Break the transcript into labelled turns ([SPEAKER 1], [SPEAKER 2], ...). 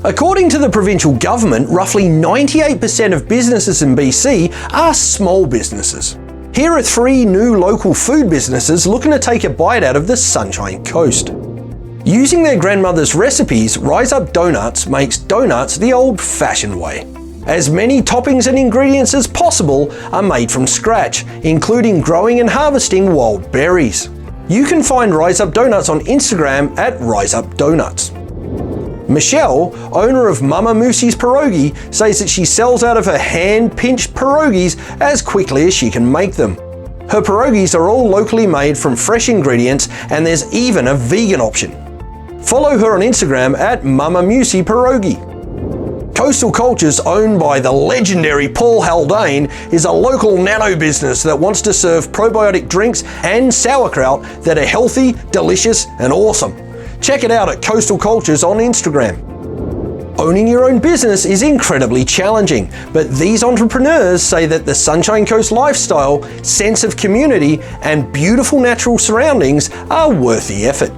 [SPEAKER 1] According to the provincial government, roughly 98% of businesses in BC are small businesses. Here are 3 new local food businesses looking to take a bite out of the Sunshine Coast. Using their grandmother's recipes, Rise Up Donuts makes donuts the old-fashioned way. As many toppings and ingredients as possible are made from scratch, including growing and harvesting wild berries. You can find Rise Up Donuts on Instagram at Rise Up Donuts. Michelle, owner of Mama Musey's Pierogi, says that she sells out of her hand-pinched pierogis as quickly as she can make them. Her pierogis are all locally made from fresh ingredients, and there's even a vegan option. Follow her on Instagram at Mama Musey Pierogi. Coastal Cultures, owned by the legendary Paul Haldane, is a local nano business that wants to serve probiotic drinks and sauerkraut that are healthy, delicious, and awesome. Check it out at Coastal Cultures on Instagram. Owning your own business is incredibly challenging, but these entrepreneurs say that the Sunshine Coast lifestyle, sense of community, and beautiful natural surroundings are worth the effort.